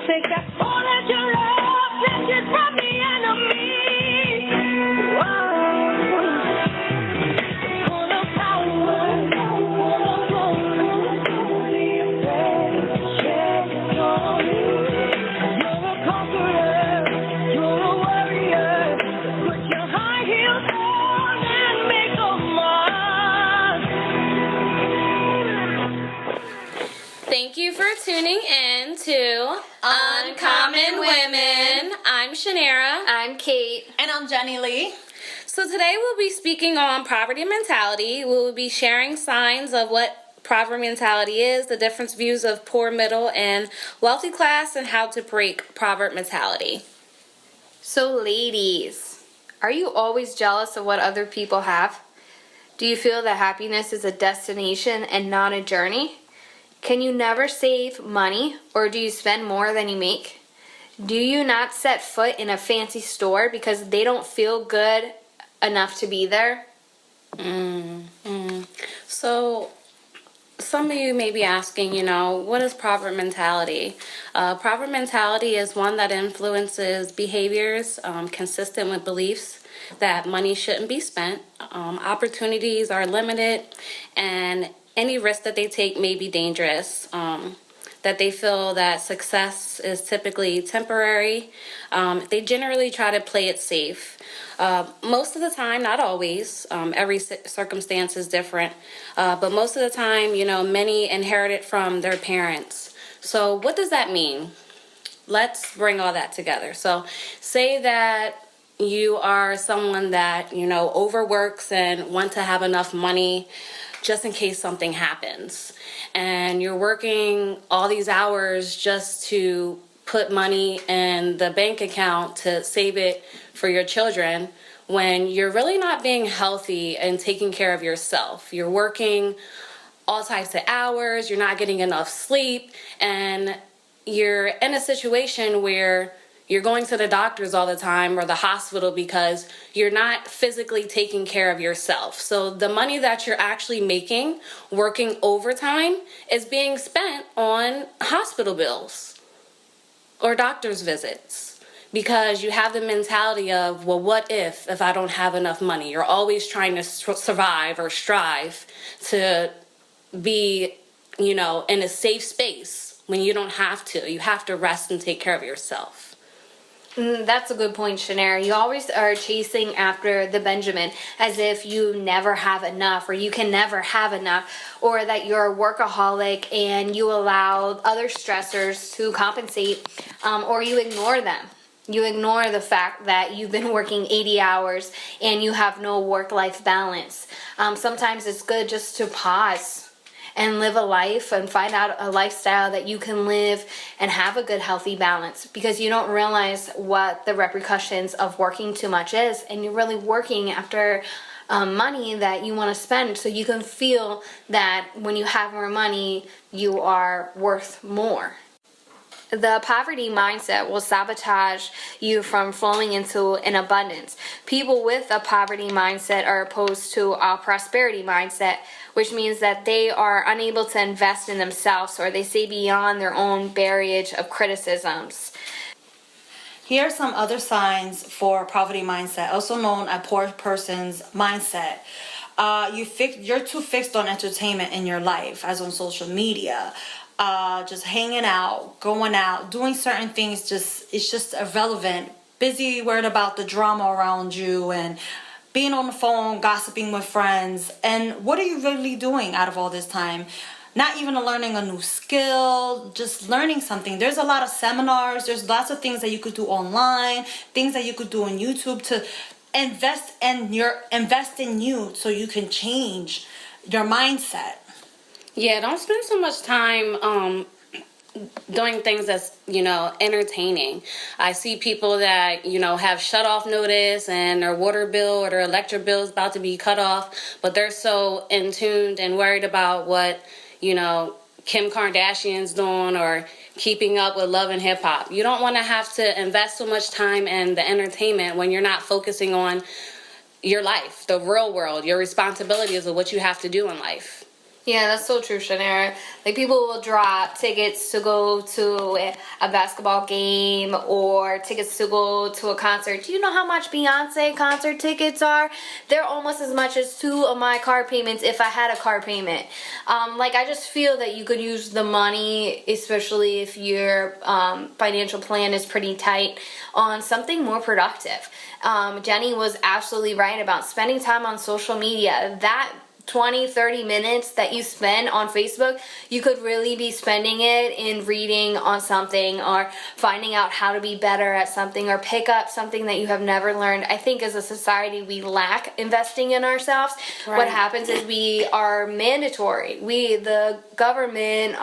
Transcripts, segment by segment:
Take back all that you love, snatch it from the enemy. Full of power, you're a conqueror, you're a warrior. Put your high heels on and make a mark. Thank you for tuning in to Uncommon Women. I'm Shanera. I'm Kate. And I'm Jenny Lee. So today we'll be speaking on poverty mentality. We will be sharing signs of what poverty mentality is, the different views of poor, middle, and wealthy class, and how to break poverty mentality. So ladies, are you always jealous of what other people have? Do you feel that happiness is a destination and not a journey? Can you never save money, or do you spend more than you make? Do you not set foot in a fancy store because they don't feel good enough to be there? So some of you may be asking, what is poverty mentality? Poverty mentality is one that influences behaviors consistent with beliefs that money shouldn't be spent, opportunities are limited, and any risk that they take may be dangerous. That they feel that success is typically temporary. They generally try to play it safe. Most of the time, not always. Every circumstance is different. But most of the time, many inherit it from their parents. So what does that mean? Let's bring all that together. So say that you are someone that, overworks and want to have enough money just in case something happens. And you're working all these hours just to put money in the bank account to save it for your children when you're really not being healthy and taking care of yourself. You're working all types of hours, you're not getting enough sleep, and you're in a situation where you're going to the doctors all the time or the hospital because you're not physically taking care of yourself. So the money that you're actually making working overtime is being spent on hospital bills or doctor's visits because you have the mentality of, well, what if I don't have enough money? You're always trying to survive or strive to be, in a safe space when you don't have to. You have to rest and take care of yourself. That's a good point, Shanera. You always are chasing after the Benjamin as if you never have enough or you can never have enough, or that you're a workaholic and you allow other stressors to compensate, or you ignore them. You ignore the fact that you've been working 80 hours and you have no work-life balance. Sometimes it's good just to pause and live a life and find out a lifestyle that you can live and have a good healthy balance, because you don't realize what the repercussions of working too much is, and you're really working after money that you want to spend so you can feel that when you have more money you are worth more. The poverty mindset will sabotage you from flowing into an abundance. People with a poverty mindset are opposed to a prosperity mindset, which means that they are unable to invest in themselves, or they say beyond their own barrage of criticisms. Here are some other signs for poverty mindset, also known as poor person's mindset. You're too fixed on entertainment in your life, as on social media. Just hanging out, going out, doing certain things, it's just irrelevant. Busy, worried about the drama around you and being on the phone, gossiping with friends. And what are you really doing out of all this time? Not even learning a new skill, just learning something. There's a lot of seminars, there's lots of things that you could do online, things that you could do on YouTube to invest in you so you can change your mindset. Yeah, don't spend so much time doing things that's, entertaining. I see people that, have shut off notice and their water bill or their electric bill is about to be cut off, but they're so in tuned and worried about what, Kim Kardashian's doing or keeping up with Love and Hip Hop. You don't want to have to invest so much time in the entertainment when you're not focusing on your life, the real world, your responsibilities of what you have to do in life. Yeah, that's so true, Shanaira. Like, people will drop tickets to go to a basketball game or tickets to go to a concert. Do you know how much Beyonce concert tickets are? They're almost as much as 2 of my car payments if I had a car payment. Like, I just feel that you could use the money, especially if your financial plan is pretty tight, on something more productive. Jenny was absolutely right about spending time on social media. That 20-30 minutes that you spend on Facebook, you could really be spending it in reading on something or finding out how to be better at something or pick up something that you have never learned. I think as a society we lack investing in ourselves. Right. What happens is we are mandatory. The government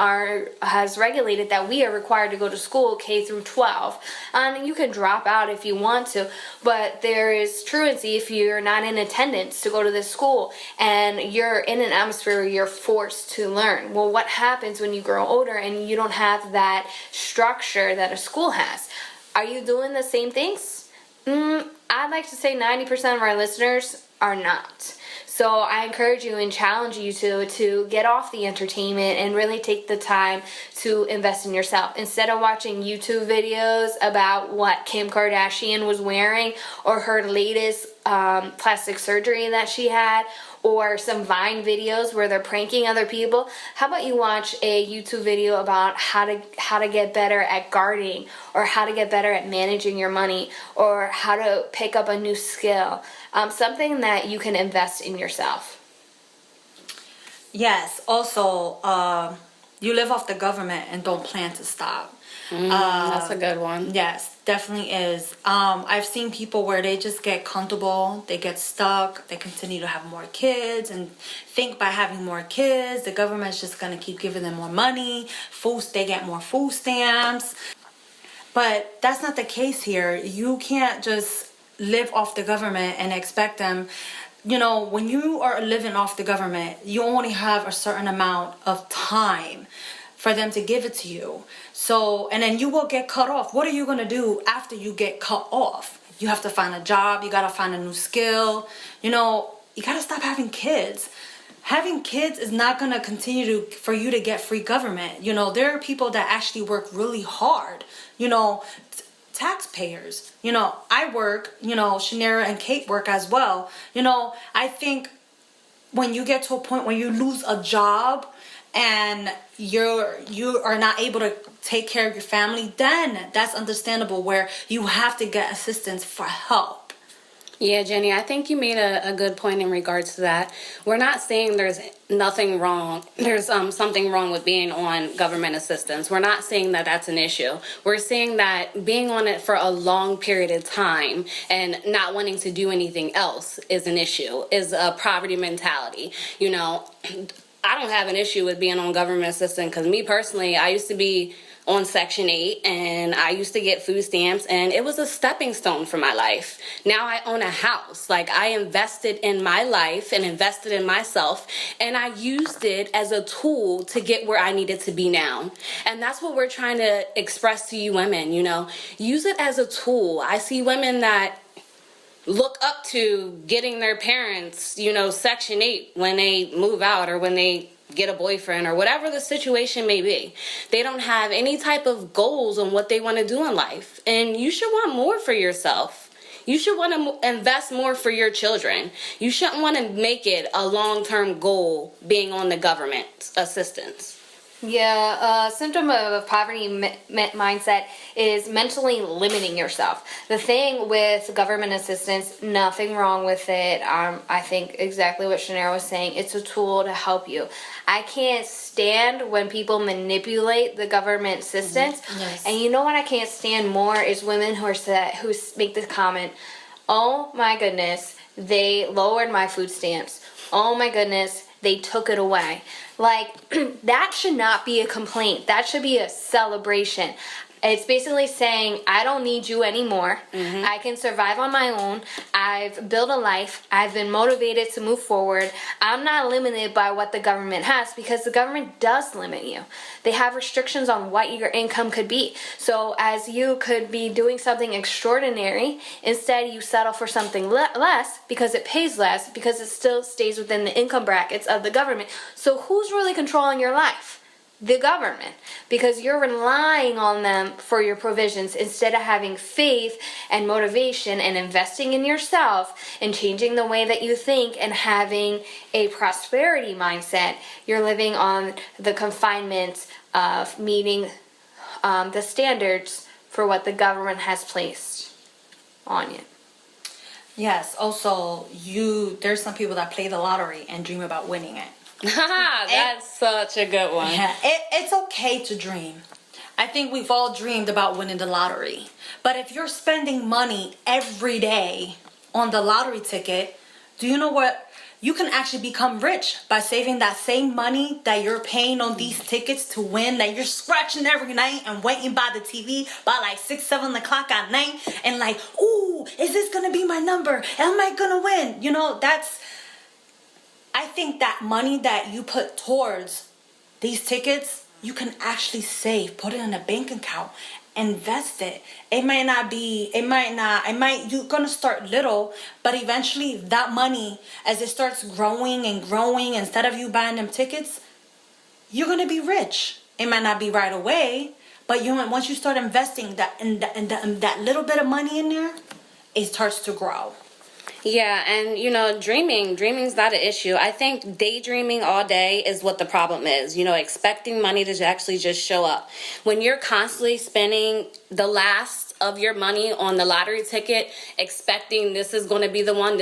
has regulated that we are required to go to school K through 12. And you can drop out if you want to, but there is truancy if you're not in attendance to go to this school and you're in an atmosphere where you're forced to learn. Well, what happens when you grow older and you don't have that structure that a school has? Are you doing the same things? I'd like to say 90% of our listeners are not. So I encourage you and challenge you to get off the entertainment and really take the time to invest in yourself. Instead of watching YouTube videos about what Kim Kardashian was wearing or her latest plastic surgery that she had, or some Vine videos where they're pranking other people, how about you watch a YouTube video about how to get better at gardening, or how to get better at managing your money, or how to pick up a new skill, something that you can invest in yourself. Yes. Also, you live off the government and don't plan to stop. That's a good one. Yes, definitely is. I've seen people where they just get comfortable, they get stuck, they continue to have more kids and think by having more kids, the government's just going to keep giving them more money, they get more food stamps. But that's not the case here. You can't just live off the government and expect them. You know, when you are living off the government, you only have a certain amount of time for them to give it to you. So, and then you will get cut off. What are you going to do after you get cut off? You have to find a job. You got to find a new skill. You know, you got to stop having kids. Having kids is not going to continue for you to get free government. You know, there are people that actually work really hard. You know, taxpayers. You know, I work, you know, Shanaira and Kate work as well. You know, I think when you get to a point where you lose a job and you are not able to take care of your family, then that's understandable where you have to get assistance for help. Yeah, Jenny, I think you made a good point in regards to that. We're not saying there's nothing wrong. There's something wrong with being on government assistance. We're not saying that that's an issue. We're saying that being on it for a long period of time and not wanting to do anything else is an issue, is a poverty mentality. You know, I don't have an issue with being on government assistance because me personally, I used to be on Section 8 and I used to get food stamps and it was a stepping stone for my life. Now I own a house. Like, I invested in my life and invested in myself and I used it as a tool to get where I needed to be now. And that's what we're trying to express to you women, you know. Use it as a tool. I see women that look up to getting their parents, you know, Section 8 when they move out or when they get a boyfriend or whatever the situation may be. They don't have any type of goals on what they want to do in life. And you should want more for yourself. You should want to invest more for your children. You shouldn't want to make it a long-term goal being on the government assistance. Yeah, a symptom of poverty mindset is mentally limiting yourself. The thing with government assistance, nothing wrong with it. I think exactly what Shanaira was saying. It's a tool to help you. I can't stand when people manipulate the government assistance. Mm-hmm. Yes. And you know what I can't stand more is women who make this comment, "Oh my goodness, they lowered my food stamps. Oh my goodness, they took it away." Like, that should not be a complaint. That should be a celebration. It's basically saying, I don't need you anymore. I can survive on my own. I've built a life. I've been motivated to move forward. I'm not limited by what the government has, because the government does limit you. They have restrictions on what your income could be. So as you could be doing something extraordinary, instead you settle for something less because it pays less, because it still stays within the income brackets of the government. So who's really controlling your life? The government, because you're relying on them for your provisions instead of having faith and motivation and investing in yourself and changing the way that you think and having a prosperity mindset. You're living on the confinement of meeting the standards for what the government has placed on you. Yes. Also, there's some people that play the lottery and dream about winning it. That's such a good one. Yeah, it's okay to dream. I think we've all dreamed about winning the lottery. But if you're spending money every day on the lottery ticket, do you know what? You can actually become rich by saving that same money that you're paying on these tickets to win, that you're scratching every night and waiting by the TV by like 6, 7 o'clock at night and like, ooh, is this gonna be my number? Am I gonna win? You know, I think that money that you put towards these tickets, you can actually save, put it in a bank account, invest it. You're gonna start little, but eventually that money, as it starts growing and growing, instead of you buying them tickets, you're gonna be rich. It might not be right away, but once you start investing that little bit of money in there, it starts to grow. Yeah, and dreaming's not an issue. I think daydreaming all day is what the problem is. Expecting money to actually just show up. When you're constantly spending the last of your money on the lottery ticket, expecting this is going to be the one,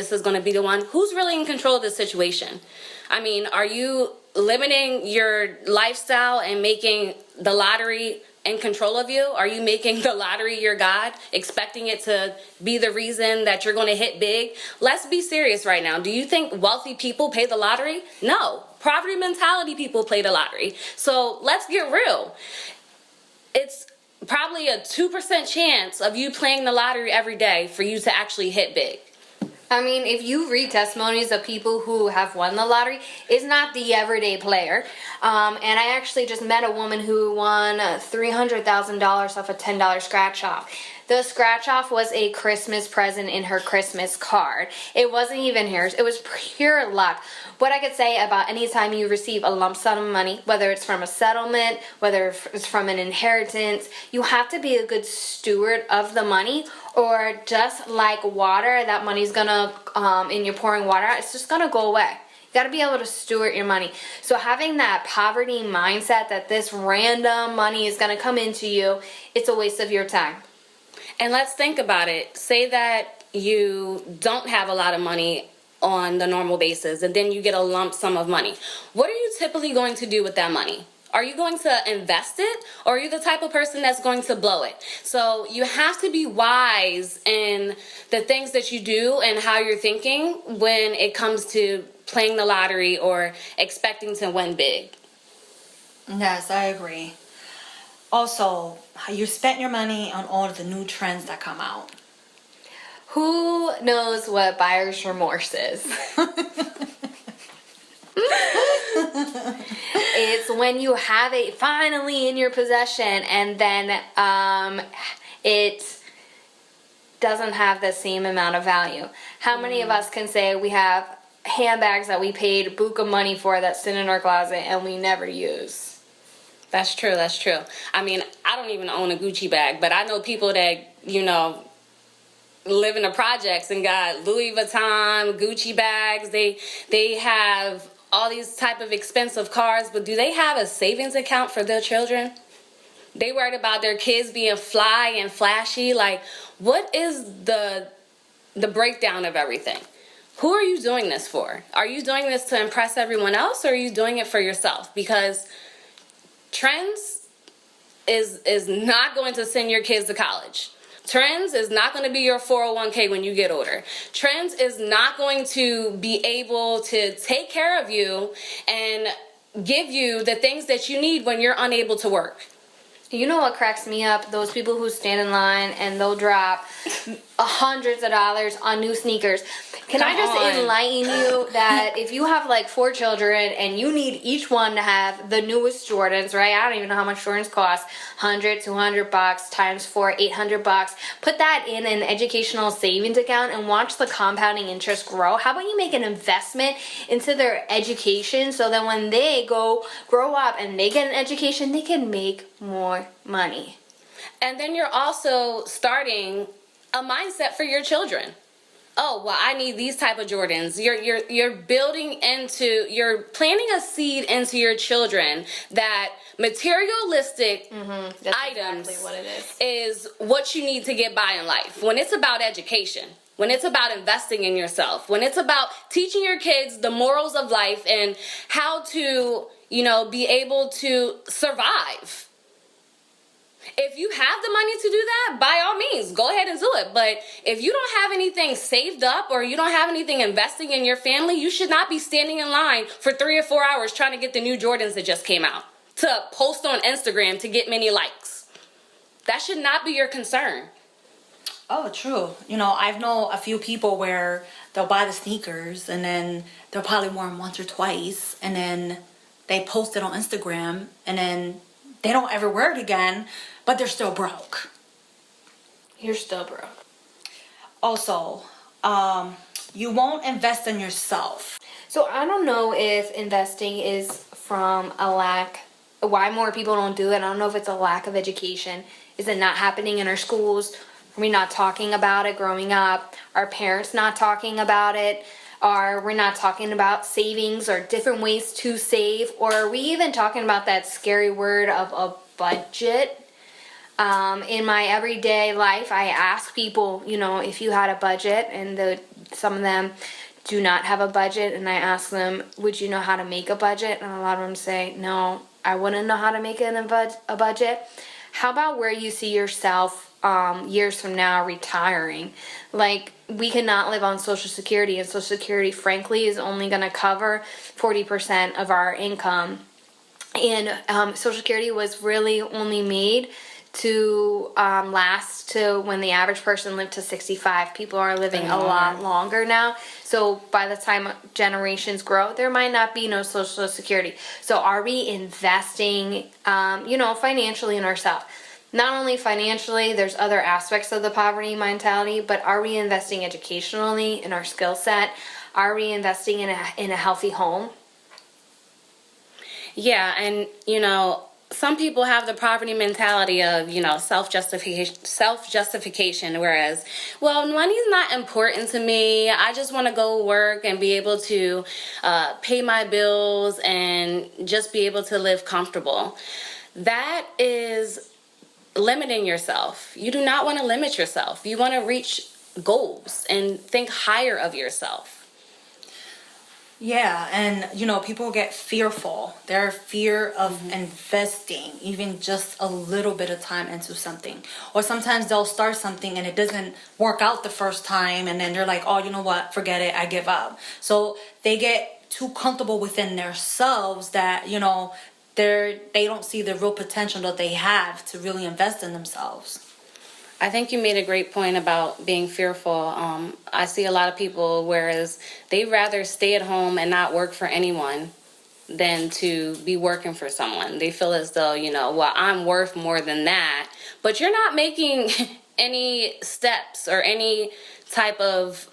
who's really in control of the situation? I mean, are you limiting your lifestyle and making the lottery in control of you? Are you making the lottery your God, expecting it to be the reason that you're going to hit big? Let's be serious right now. Do you think wealthy people pay the lottery? No. Poverty mentality people play the lottery. So let's get real. It's probably a 2% chance of you playing the lottery every day for you to actually hit big. I mean, if you read testimonies of people who have won the lottery, it's not the everyday player. And I actually just met a woman who won $300,000 off a $10 scratch off. The scratch off was a Christmas present in her Christmas card. It wasn't even hers. It was pure luck. What I could say about any time you receive a lump sum of money, whether it's from a settlement, whether it's from an inheritance, you have to be a good steward of the money, or just like water, that money's gonna, and you're pouring water out, it's just gonna go away. You gotta be able to steward your money. So having that poverty mindset that this random money is gonna come into you, it's a waste of your time. And let's think about it. Say that you don't have a lot of money on the normal basis, and then you get a lump sum of money. What are you typically going to do with that money? Are you going to invest it, or are you the type of person that's going to blow it? So you have to be wise in the things that you do and how you're thinking when it comes to playing the lottery or expecting to win big. Yes, I agree. Also, you spent your money on all of the new trends that come out. Who knows what buyer's remorse is? It's when you have it finally in your possession and then it doesn't have the same amount of value. How many of us can say we have handbags that we paid buku money for that sit in our closet and we never use? That's true. I mean, I don't even own a Gucci bag, but I know people that, live in the projects and got Louis Vuitton, Gucci bags. They have all these type of expensive cars, but do they have a savings account for their children? They worried about their kids being fly and flashy. Like, what is the breakdown of everything? Who are you doing this for? Are you doing this to impress everyone else, or are you doing it for yourself? Because trends is not going to send your kids to college. Trends is not going to be your 401k when you get older. Trends is not going to be able to take care of you and give you the things that you need when you're unable to work. You know what cracks me up? Those people who stand in line and they'll drop hundreds of dollars on new sneakers. Can I just enlighten you that if you have like 4 children and you need each one to have the newest Jordans, right? I don't even know how much Jordans cost. $100, $200 times 4, $800. Put that in an educational savings account and watch the compounding interest grow. How about you make an investment into their education so that when they grow up and they get an education, they can make more money. And then you're also starting a mindset for your children. Oh, well, I need these type of Jordans. You're building into, you're planting a seed into your children that materialistic That's items exactly what it is what you need to get by in life. When it's about education, when it's about investing in yourself, when it's about teaching your kids the morals of life and how to, be able to survive. If you have the money to do that, by all means, go ahead and do it. But if you don't have anything saved up or you don't have anything investing in your family, you should not be standing in line for 3 or 4 hours trying to get the new Jordans that just came out to post on Instagram to get many likes. That should not be your concern. Oh, true. I've known a few people where they'll buy the sneakers and then they'll probably wear them once or twice and then they post it on Instagram and then they don't ever wear it again, but they're still broke. You're still broke. Also, you won't invest in yourself. So I don't know if investing is from a lack, why more people don't do it. I don't know if it's a lack of education. Is it not happening in our schools? Are we not talking about it growing up? Are parents not talking about it? Or we're not talking about savings or different ways to save? Or are we even talking about that scary word of a budget? In my everyday life, I ask people, if you had a budget, and some of them do not have a budget, and I ask them, would you know how to make a budget? And a lot of them say, no, I wouldn't know how to make a budget. How about where you see yourself years from now retiring? Like, we cannot live on Social Security, and Social Security, frankly, is only going to cover 40% of our income. And Social Security was really only made to last to when the average person lived to 65. People are living a lot longer now. So by the time generations grow, there might not be no Social Security. So are we investing, financially in ourselves? Not only financially, there's other aspects of the poverty mentality, but are we investing educationally in our skill set? Are we investing in a healthy home? Yeah, and some people have the poverty mentality of, self-justification, whereas, well, money's not important to me. I just want to go work and be able to pay my bills and just be able to live comfortable. That is limiting yourself. You do not want to limit yourself. You want to reach goals and think higher of yourself. Yeah, and people get fearful. Their fear of investing even just a little bit of time into something. Or sometimes they'll start something and it doesn't work out the first time and then they're like, oh, you know what, forget it, I give up. So they get too comfortable within themselves that, they don't see the real potential that they have to really invest in themselves. I think you made a great point about being fearful. I see a lot of people, whereas they rather stay at home and not work for anyone than to be working for someone. They feel as though, well, I'm worth more than that. But you're not making any steps or any type of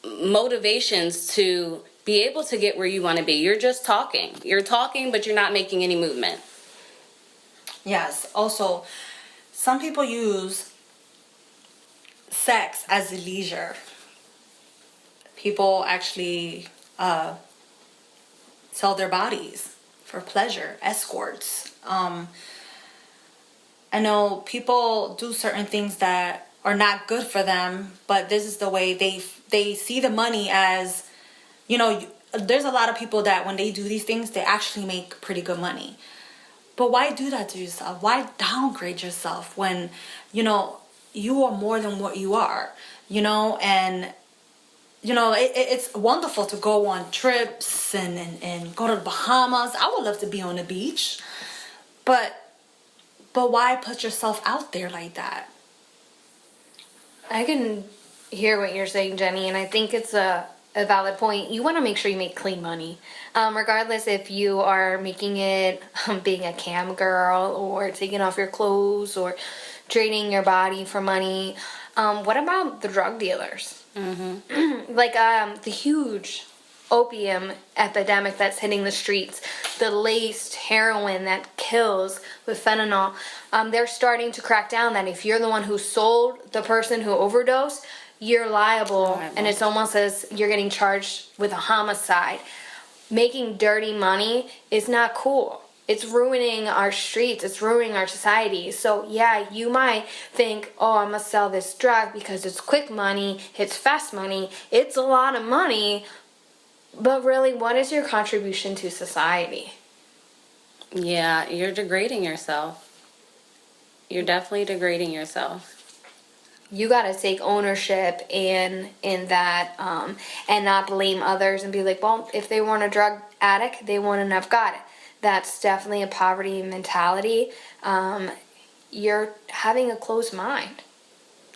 motivations to be able to get where you want to be. You're just talking. You're talking, but you're not making any movement. Yes. Also, some people use sex as a leisure. People actually sell their bodies for pleasure, escorts. I know people do certain things that are not good for them, but this is the way they see the money as, there's a lot of people that when they do these things, they actually make pretty good money. But why do that to yourself? Why downgrade yourself when, you are more than what you are, and, it's wonderful to go on trips and go to the Bahamas. I would love to be on the beach, but But why put yourself out there like that? I can hear what you're saying, Jenny, and I think it's a valid point. You want to make sure you make clean money. Regardless if you are making it being a cam girl or taking off your clothes or draining your body for money. What about the drug dealers? Mm-hmm. Like the huge opium epidemic that's hitting the streets, the laced heroin that kills with fentanyl. They're starting to crack down that if you're the one who sold the person who overdosed, you're liable, and it's almost as you're getting charged with a homicide. Making dirty money is not cool. It's ruining our streets. It's ruining our society. So yeah, you might think, oh, I'm gonna sell this drug because it's quick money, it's fast money, it's a lot of money. But really, what is your contribution to society? Yeah, you're degrading yourself. You're definitely degrading yourself. You gotta take ownership in that, and not blame others and be like, well, if they weren't a drug addict, they wouldn't have got it. That's definitely a poverty mentality. You're having a closed mind.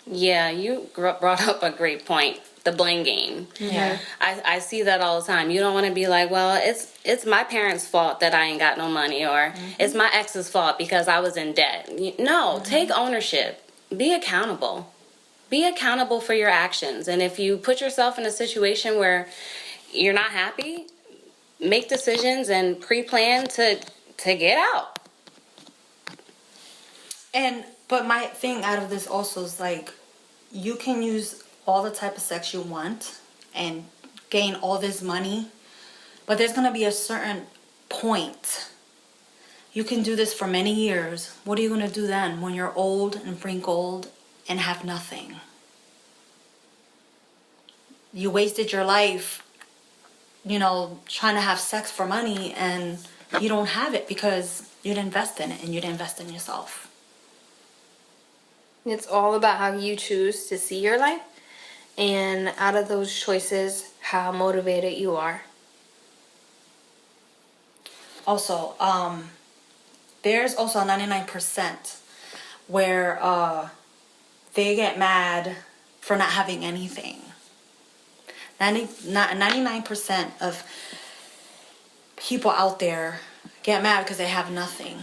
Yeah, you brought up a great point. The blame game. Yeah. I see that all the time. You don't want to be like, well, it's my parents' fault that I ain't got no money, or it's my ex's fault because I was in debt. No, take ownership. Be accountable. Be accountable for your actions. And if you put yourself in a situation where you're not happy, make decisions and pre-plan to get out. But my thing out of this also is like, you can use all the type of sex you want and gain all this money, but there's going to be a certain point. You can do this for many years. What are you going to do then when you're old and wrinkled and have nothing? You wasted your life, trying to have sex for money, and you don't have it because you didn't invest in it and you didn't invest in yourself. It's all about how you choose to see your life, and out of those choices, how motivated you are. Also, there's also a 99% where they get mad for not having anything. 99% of people out there get mad because they have nothing.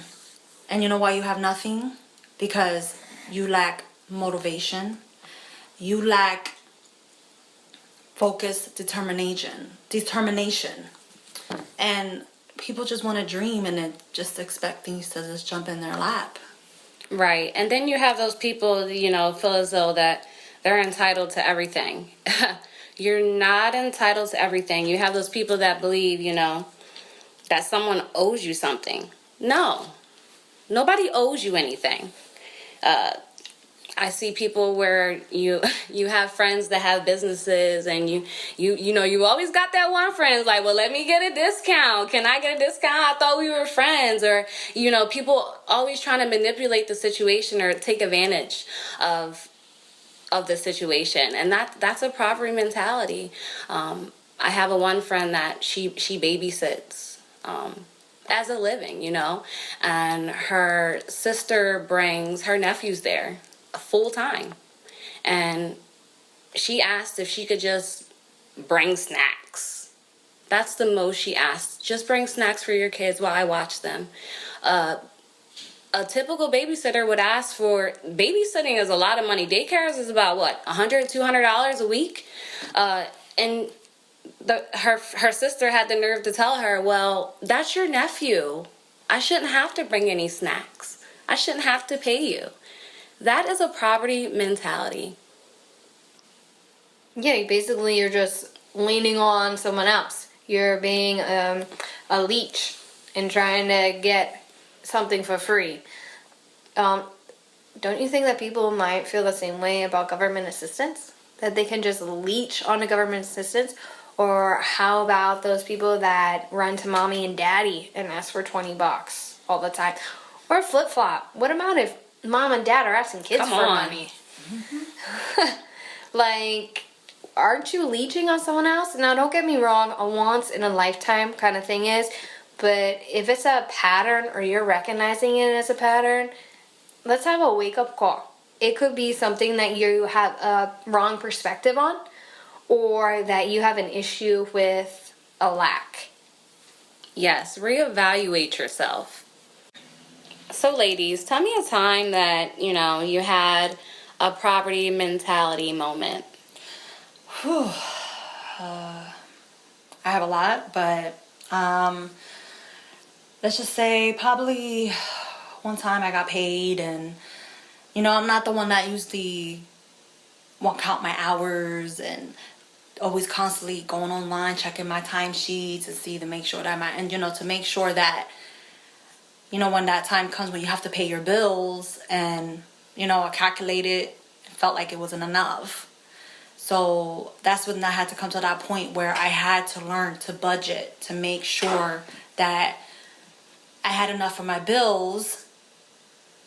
And you know why you have nothing? Because you lack motivation. You lack focus, determination. And people just want to dream and just expect things to just jump in their lap. Right. And then you have those people, feel as though that they're entitled to everything. You're not entitled to everything. You have those people that believe, that someone owes you something. No. Nobody owes you anything. I see people where you have friends that have businesses, and you always got that one friend like, well, let me get a discount. Can I get a discount? I thought we were friends. Or people always trying to manipulate the situation or take advantage of the situation, and that's a poverty mentality. I have one friend that she babysits as a living, and her sister brings her nephews there full time, and she asked if she could just bring snacks. That's the most she asked. Just bring snacks for your kids while I watch them. A typical babysitter would ask for, babysitting is a lot of money. Daycares is about what, $100, $200 a week? And her sister had the nerve to tell her, well, that's your nephew. I shouldn't have to bring any snacks. I shouldn't have to pay you. That is a poverty mentality. Yeah, you're just leaning on someone else. You're being a leech and trying to get something for free. Don't you think that people might feel the same way about government assistance? That they can just leech on a government assistance? Or how about those people that run to mommy and daddy and ask for $20 all the time? Or flip-flop. What about if mom and dad are asking kids for money? Like, aren't you leeching on someone else? Now, don't get me wrong, a once-in-a-lifetime kind of thing is, but if it's a pattern or you're recognizing it as a pattern, let's have a wake-up call. It could be something that you have a wrong perspective on, or that you have an issue with a lack. Yes, reevaluate yourself. So ladies, tell me a time that, you had a poverty mentality moment. I have a lot, but let's just say probably one time I got paid, and I'm not the one that usually won't count my hours and always constantly going online checking my timesheets to see to make sure that to make sure that when that time comes when you have to pay your bills, and I calculated, it felt like it wasn't enough. So that's when I had to come to that point where I had to learn to budget to make sure that I had enough for my bills,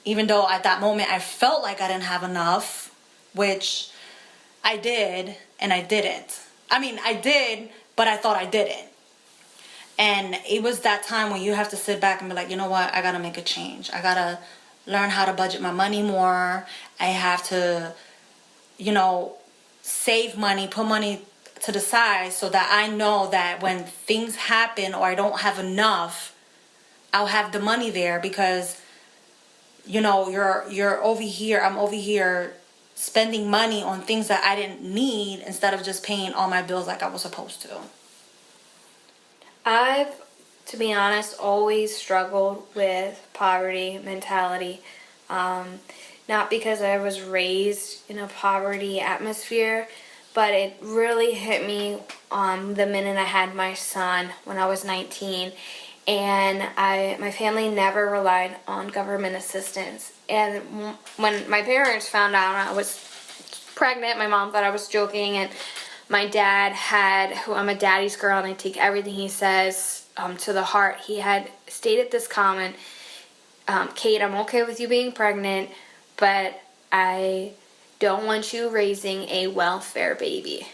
even though at that moment I felt like I didn't have enough, which I did and I didn't. I mean, I did, but I thought I didn't. And it was that time when you have to sit back and be like, you know what, I gotta make a change. I gotta learn how to budget my money more. I have to, save money, put money to the side so that I know that when things happen or I don't have enough, I'll have the money there, because you're over here, I'm over here spending money on things that I didn't need instead of just paying all my bills like I was supposed to. I've, to be honest, always struggled with poverty mentality. Not because I was raised in a poverty atmosphere, but it really hit me the minute I had my son when I was 19. And my family never relied on government assistance. And when my parents found out I was pregnant, my mom thought I was joking, and my dad I'm a daddy's girl and I take everything he says to the heart. He had stated this comment, Kate, I'm okay with you being pregnant, but I don't want you raising a welfare baby.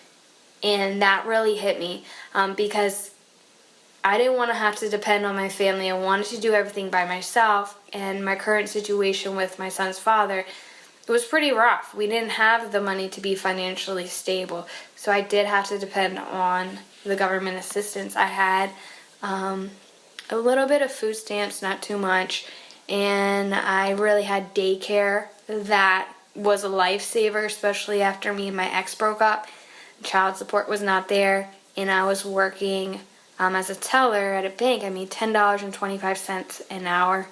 And that really hit me because I didn't want to have to depend on my family. I wanted to do everything by myself, and my current situation with my son's father, it was pretty rough. We didn't have the money to be financially stable, so I did have to depend on the government assistance. I had a little bit of food stamps, not too much, and I really had daycare that was a lifesaver, especially after me and my ex broke up. Child support was not there, and I was working as a teller at a bank. I made $10.25 an hour.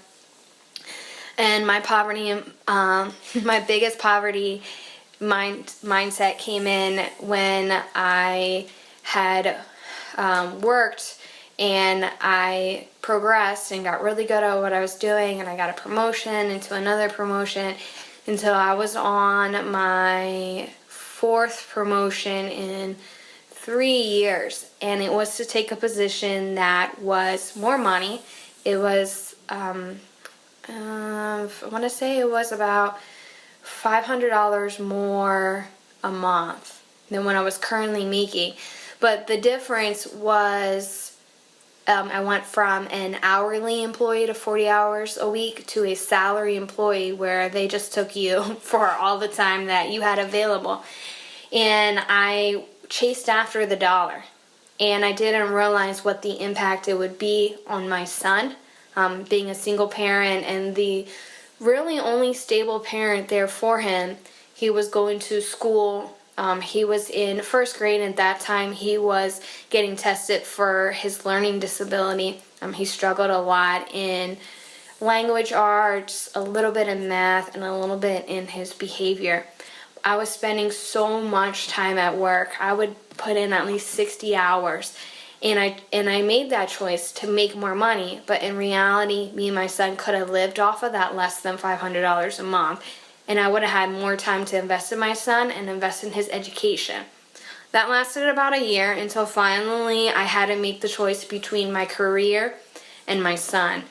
And my poverty, my biggest poverty mindset came in when I had worked and I progressed and got really good at what I was doing, and I got a promotion into another promotion until I was on my 4th promotion in 3 years, and it was to take a position that was more money. It was I want to say it was about $500 more a month than what I was currently making. But the difference was I went from an hourly employee to 40 hours a week to a salary employee where they just took you for all the time that you had available. And I chased after the dollar. And I didn't realize what the impact it would be on my son. Being a single parent and the really only stable parent there for him. He was going to school. He was in 1st grade. At that time, he was getting tested for his learning disability. He struggled a lot in language arts, a little bit in math, and a little bit in his behavior. I was spending so much time at work. I would put in at least 60 hours. And I made that choice to make more money, but in reality, me and my son could have lived off of that less than $500 a month, and I would have had more time to invest in my son and invest in his education. That lasted about a year until finally I had to make the choice between my career and my son.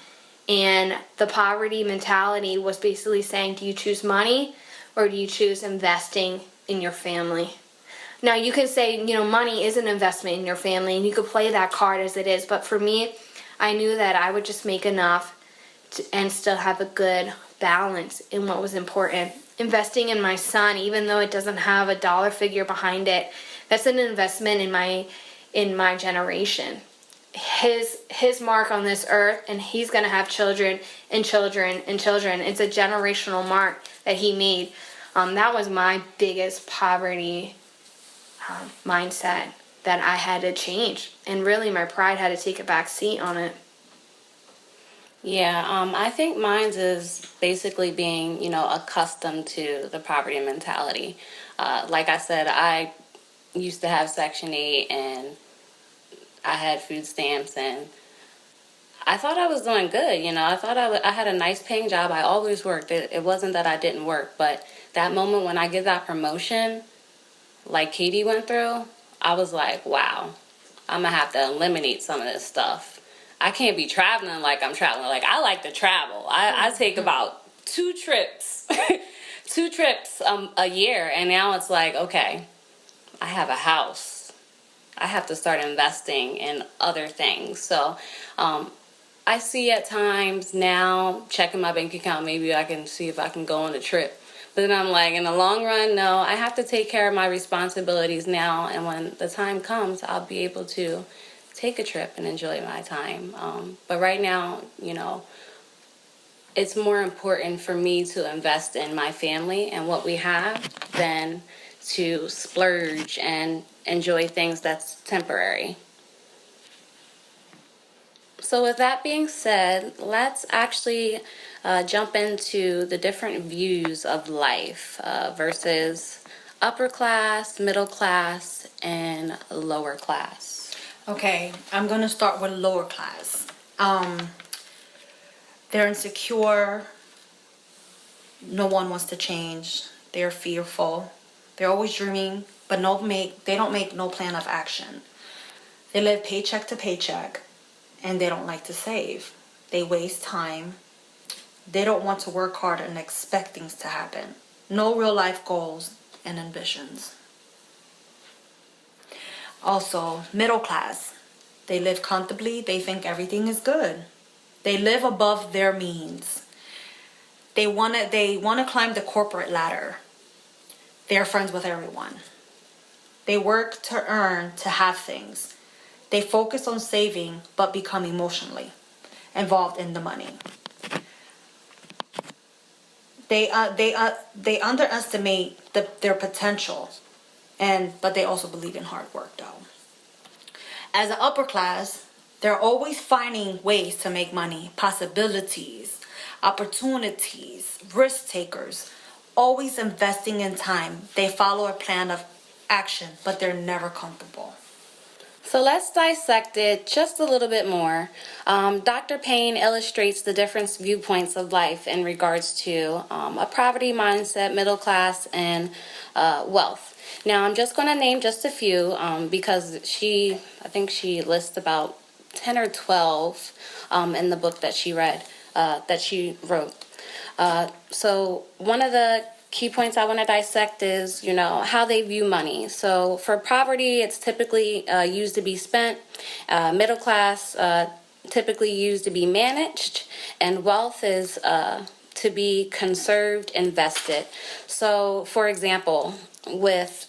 And the poverty mentality was basically saying, do you choose money or do you choose investing in your family? Now, you can say, money is an investment in your family, and you could play that card as it is. But for me, I knew that I would just make enough and still have a good balance in what was important. Investing in my son, even though it doesn't have a dollar figure behind it, that's an investment in my generation. His mark on this earth, and he's gonna have children and children and children. It's a generational mark that he made. That was my biggest poverty mindset that I had to change, and really my pride had to take a back seat on it. Yeah, I think mine's is basically being, accustomed to the poverty mentality. Like I said, I used to have Section 8 and I had food stamps, and I thought I was doing good. I thought I had a nice paying job. I always worked. It wasn't that I didn't work, but that moment when I get that promotion, like Katie went through, I was like, wow, I'm going to have to eliminate some of this stuff. I can't be traveling like I'm traveling. Like, I like to travel. I take about 2 trips, 2 trips a year. And now it's like, okay, I have a house. I have to start investing in other things. So I see at times now, checking my bank account, maybe I can see if I can go on a trip. But then I'm like, in the long run, no, I have to take care of my responsibilities now. And when the time comes, I'll be able to take a trip and enjoy my time. But right now, it's more important for me to invest in my family and what we have than to splurge and enjoy things that's temporary. So with that being said, let's actually jump into the different views of life versus upper class, middle class, and lower class. Okay, I'm gonna start with lower class. They're insecure. No one wants to change. They're fearful. They're always dreaming, but they don't make no plan of action. They live paycheck to paycheck, and they don't like to save. They waste time. They don't want to work hard and expect things to happen. No real life goals and ambitions. Also, middle class. They live comfortably. They think everything is good. They live above their means. They want to climb the corporate ladder. They're friends with everyone. They work to earn, to have things. They focus on saving, but become emotionally involved in the money. They underestimate their potential, but they also believe in hard work, though. As an upper class, they're always finding ways to make money, possibilities, opportunities, risk takers, always investing in time. They follow a plan of action, but they're never comfortable. So let's dissect it just a little bit more. Dr. Payne illustrates the different viewpoints of life in regards to a poverty mindset, middle class, and wealth. Now, I'm just going to name just a few because I think she lists about 10 or 12 in the book that she wrote. So one of the key points I want to dissect is, how they view money. So for poverty, it's typically used to be spent. Middle class, typically used to be managed. And wealth is to be conserved, invested. So, for example, with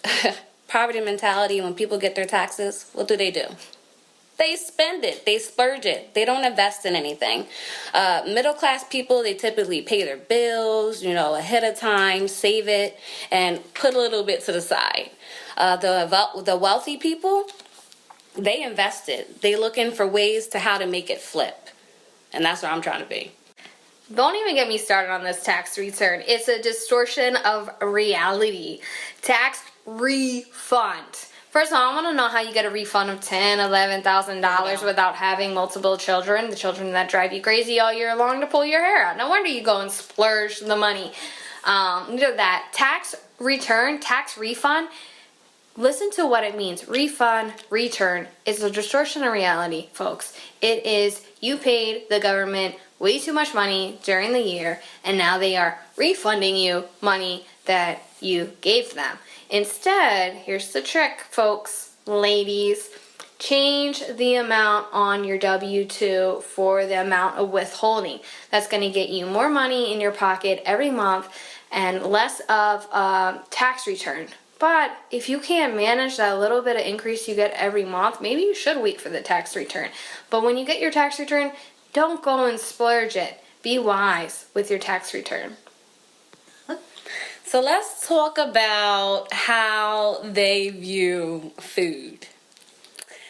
poverty mentality, when people get their taxes, what do? They spend it. They splurge it. They don't invest in anything. Middle class people, they typically pay their bills, ahead of time, save it, and put a little bit to the side. The wealthy people, they invest it. They looking for ways to how to make it flip. And that's where I'm trying to be. Don't even get me started on this tax return. It's a distortion of reality. Tax refund. First of all, I want to know how you get a refund of $10,000, $11,000 without having multiple children, the children that drive you crazy all year long to pull your hair out. No wonder you go and splurge the money. That tax return, tax refund, listen to what it means. Refund, return. It's a distortion of reality, folks. It is you paid the government way too much money during the year, and now they are refunding you money that you gave them. Instead, here's the trick, folks, ladies. change the amount on your W-2 for the amount of withholding. That's going to get you more money in your pocket every month and less of a tax return. But if you can't manage that little bit of increase you get every month, maybe you should wait for the tax return. But when you get your tax return, don't go and splurge it. Be wise with your tax return. So let's talk about how they view food.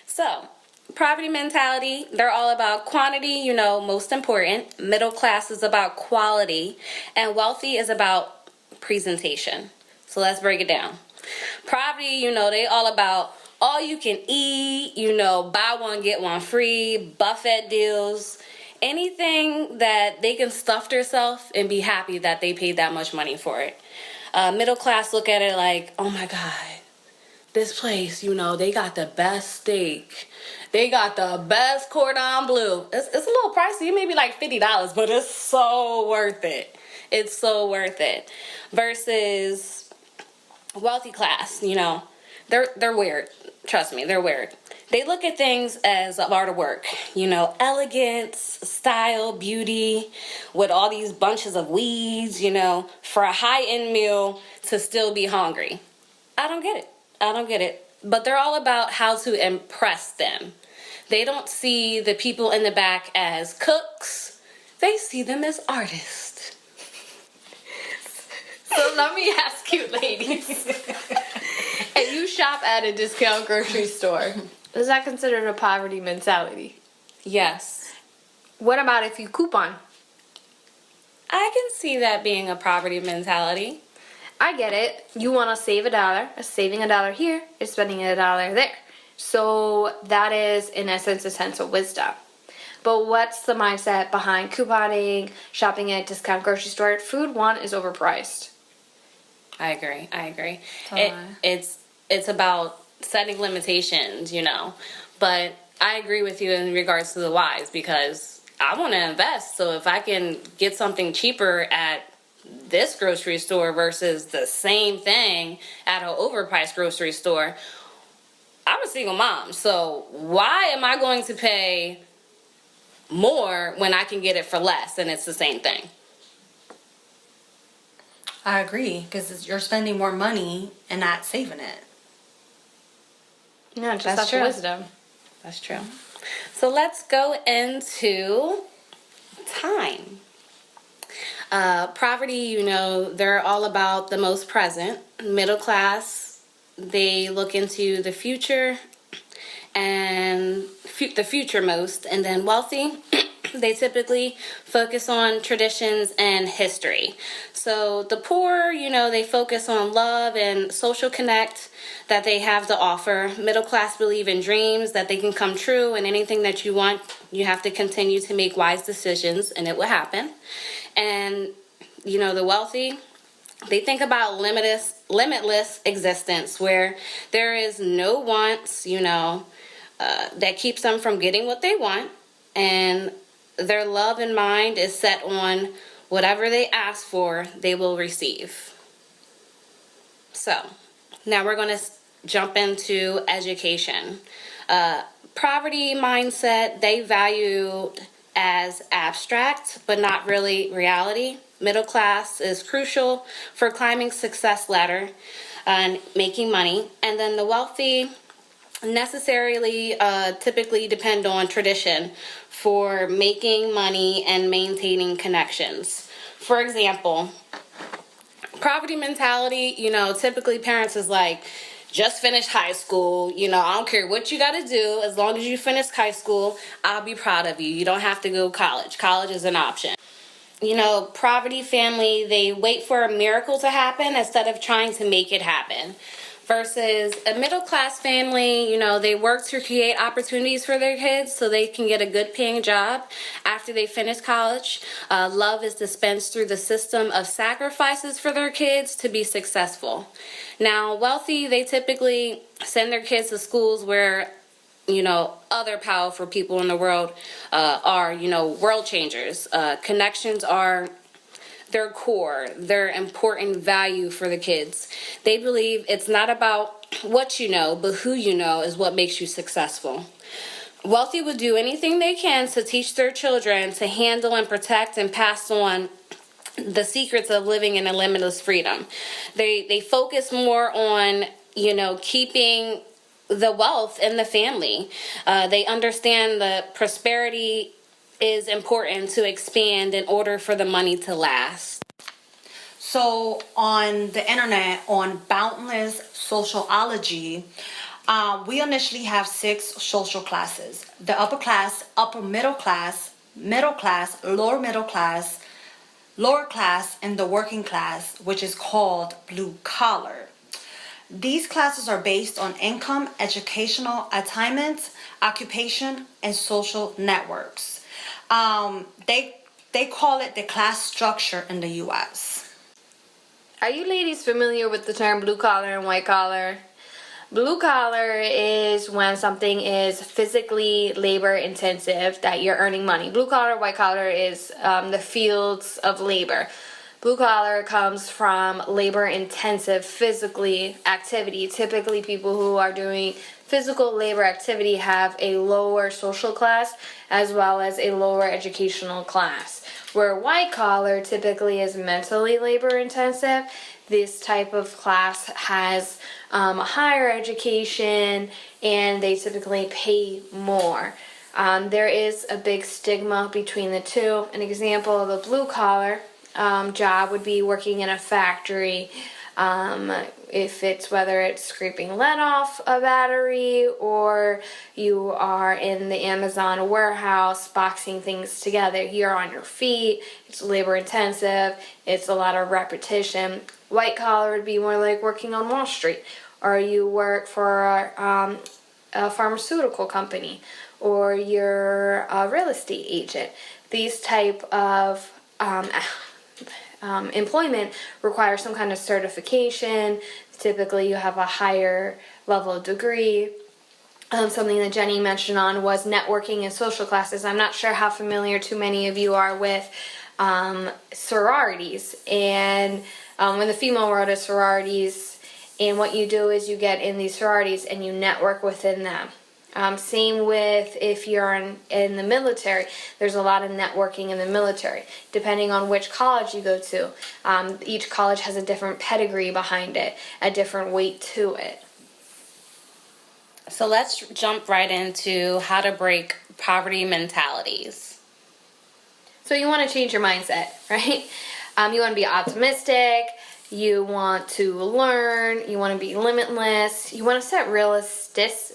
So, poverty mentality, they're all about quantity, most important. Middle class is about quality. And wealthy is about presentation. So let's break it down. Poverty, they all about all you can eat, buy one, get one free, buffet deals. Anything that they can stuff themselves and be happy that they paid that much money for it. Middle class look at it like, oh my God, this place, they got the best steak. They got the best cordon bleu. It's a little pricey. It may be like $50, but it's so worth it. It's so worth it. Versus wealthy class, they're weird. Trust me, they're weird. They look at things as a art of work, elegance, style, beauty, with all these bunches of weeds, for a high-end meal to still be hungry. I don't get it. But they're all about how to impress them. They don't see the people in the back as cooks. They see them as artists. So let me ask you, ladies. If you shop at a discount grocery store, is that considered a poverty mentality? Yes. What about if you coupon? I can see that being a poverty mentality. I get it. You want to save $1. Saving $1 here is spending $1 there. So that is, in essence, a sense of wisdom. But what's the mindset behind couponing, shopping at a discount grocery store? Food, one, is overpriced. I agree. Totally. It's about setting limitations, But I agree with you in regards to the whys because I want to invest. So if I can get something cheaper at this grocery store versus the same thing at an overpriced grocery store, I'm a single mom. So why am I going to pay more when I can get it for less and it's the same thing? I agree, because you're spending more money and not saving it. No, just That's true. wisdom. That's true. So let's go into time. Poverty, they're all about the most present. Middle class, they look into the future and the future most. And then wealthy, they typically focus on traditions and history. So the poor, they focus on love and social connect that they have to offer. Middle class believe in dreams that they can come true, and anything that you want, you have to continue to make wise decisions and it will happen. And, the wealthy, they think about limitless existence where there is no wants, that keeps them from getting what they want. And their love and mind is set on whatever they ask for, they will receive. So, now we're going to jump into education. Poverty mindset, they value as abstract, but not really reality. Middle class is crucial for climbing success ladder and making money. And then the wealthy necessarily typically depend on tradition for making money and maintaining connections. For example, poverty mentality, typically parents is like, just finish high school, I don't care what you got to do, as long as you finish high school, I'll be proud of you. You don't have to go to college. College is an option. Poverty family, they wait for a miracle to happen instead of trying to make it happen. Versus a middle class family, they work to create opportunities for their kids so they can get a good paying job after they finish college. Love is dispensed through the system of sacrifices for their kids to be successful. Now, wealthy, they typically send their kids to schools where, other powerful people in the world are, world changers. Connections are their core, their important value for the kids. They believe it's not about what you know, but who you know is what makes you successful. Wealthy would do anything they can to teach their children to handle and protect and pass on the secrets of living in a limitless freedom. They focus more on, keeping the wealth in the family. They understand that prosperity is important to expand in order for the money to last. So on the internet, on Boundless Sociology, we initially have 6 social classes: the upper class, upper middle class, lower middle class, lower class, and the working class, which is called blue collar. These classes are based on income, educational attainment, occupation, and social networks. They call it the class structure in the U.S. Are you ladies familiar with the term blue collar and white collar? Blue collar is when something is physically labor intensive, that you're earning money. Blue collar, white collar is the fields of labor. Blue collar comes from labor intensive physically activity. Typically people who are doing physical labor activity have a lower social class as well as a lower educational class. Where white collar typically is mentally labor intensive, this type of class has a higher education and they typically pay more. There is a big stigma between the two. An example of a blue collar job would be working in a factory. Whether it's scraping lead off a battery or you are in the Amazon warehouse boxing things together. You're on your feet, it's labor intensive, it's a lot of repetition. White collar would be more like working on Wall Street, or you work for a pharmaceutical company, or you're a real estate agent. These type of employment requires some kind of certification. Typically you have a higher level of degree. Something that Jenny mentioned on was networking and social classes. I'm not sure how familiar too many of you are with sororities. And when the female world is sororities, and what you do is you get in these sororities and you network within them. Same with if you're in the military. There's a lot of networking in the military, depending on which college you go to. Each college has a different pedigree behind it, a different weight to it. So let's jump right into how to break poverty mentalities. So you want to change your mindset, right? You want to be optimistic. You want to learn. You want to be limitless. You want to set realistic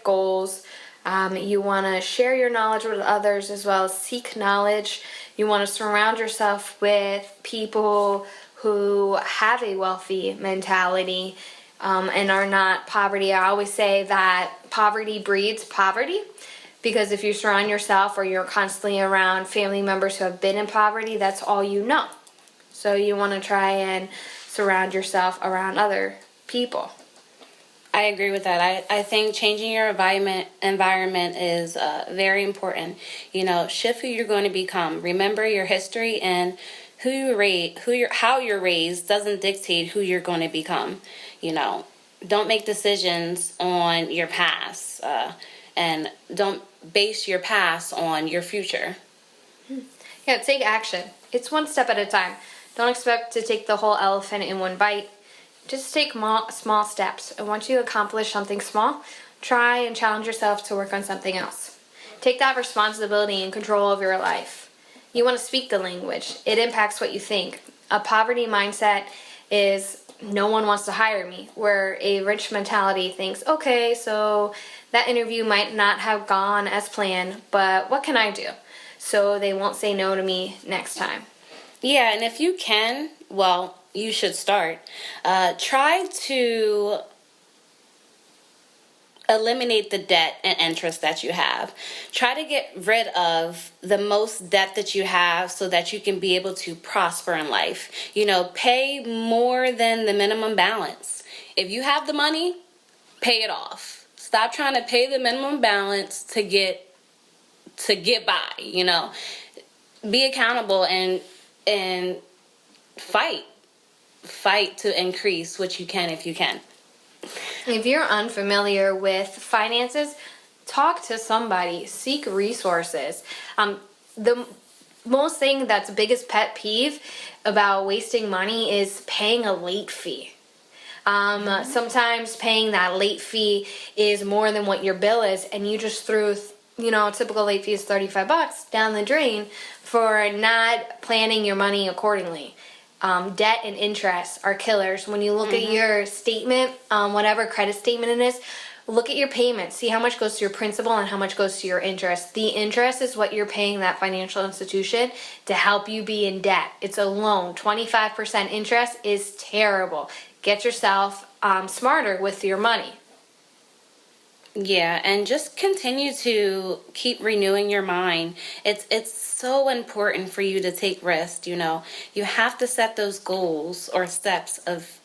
goals. You want to share your knowledge with others as well as seek knowledge. You want to surround yourself with people who have a wealthy mentality and are not poverty. I always say that poverty breeds poverty, because if you surround yourself or you're constantly around family members who have been in poverty, that's all you know. So you want to try and surround yourself around other people. I agree with that. I think changing your environment is very important. Shift who you're going to become. Remember your history, and how you're raised doesn't dictate who you're going to become. Don't make decisions on your past, and don't base your past on your future. Yeah, take action. It's one step at a time. Don't expect to take the whole elephant in one bite. Just take small steps. And once you accomplish something small, try and challenge yourself to work on something else. Take that responsibility and control of your life. You want to speak the language. It impacts what you think. A poverty mindset is no one wants to hire me, where a rich mentality thinks, okay, so that interview might not have gone as planned, but what can I do? So they won't say no to me next time. Yeah, and if you can, well, you should start. Try to eliminate the debt and interest that you have. Try to get rid of the most debt that you have so that you can be able to prosper in life. Pay more than the minimum balance. If you have the money, pay it off. Stop trying to pay the minimum balance to get by. Be accountable and and fight to increase what you can if you can. If you're unfamiliar with finances, talk to somebody, seek resources. The most thing that's biggest pet peeve about wasting money is paying a late fee. Sometimes paying that late fee is more than what your bill is, and you just threw, typical late fee is $35 down the drain for not planning your money accordingly. Debt and interest are killers. When you look at your statement, whatever credit statement it is, look at your payments. See how much goes to your principal and how much goes to your interest. The interest is what you're paying that financial institution to help you be in debt. It's a loan. 25% interest is terrible. Get yourself smarter with your money. Yeah, and just continue to keep renewing your mind. It's so important for you to take risks, You have to set those goals or steps of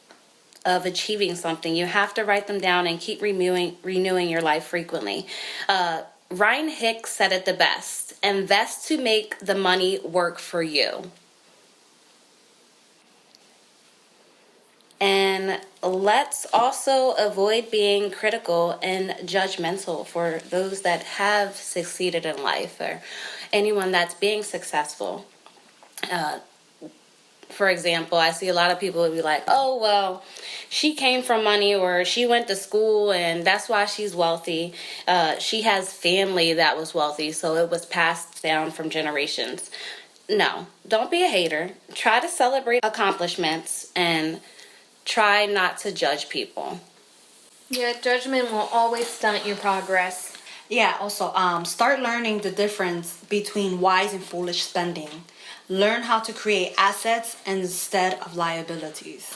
achieving something. You have to write them down and keep renewing your life frequently. Ryan Hicks said it the best: invest to make the money work for you. And let's also avoid being critical and judgmental for those that have succeeded in life or anyone that's being successful. For example, I see a lot of people would be like, oh, well, she came from money, or she went to school and that's why she's wealthy. She has family that was wealthy, so it was passed down from generations. No, don't be a hater. Try to celebrate accomplishments and try not to judge people. Yeah, judgment will always stunt your progress. Yeah, also, start learning the difference between wise and foolish spending. Learn how to create assets instead of liabilities.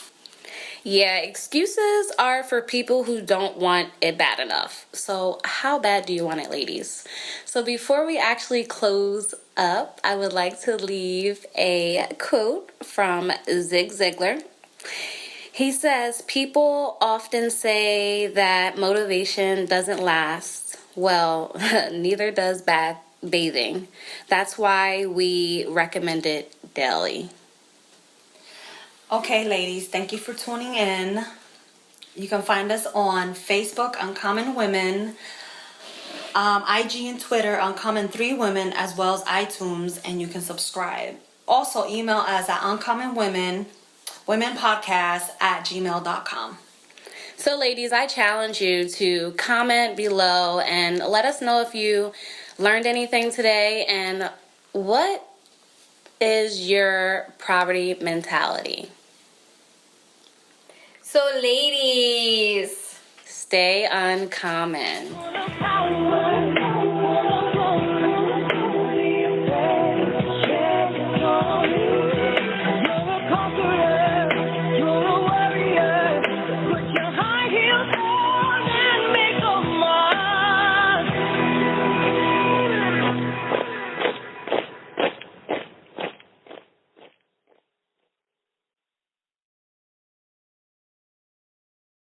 Yeah, excuses are for people who don't want it bad enough. So how bad do you want it, ladies? So before we actually close up, I would like to leave a quote from Zig Ziglar. He says, people often say that motivation doesn't last. Well, neither does bathing. That's why we recommend it daily. Okay, ladies, thank you for tuning in. You can find us on Facebook, Uncommon Women, IG and Twitter, Uncommon3Women, as well as iTunes, and you can subscribe. Also, email us at uncommonwomenpodcast@gmail.com. So, ladies, I challenge you to comment below and let us know if you learned anything today and what is your poverty mentality. So, ladies, stay uncommon. Power.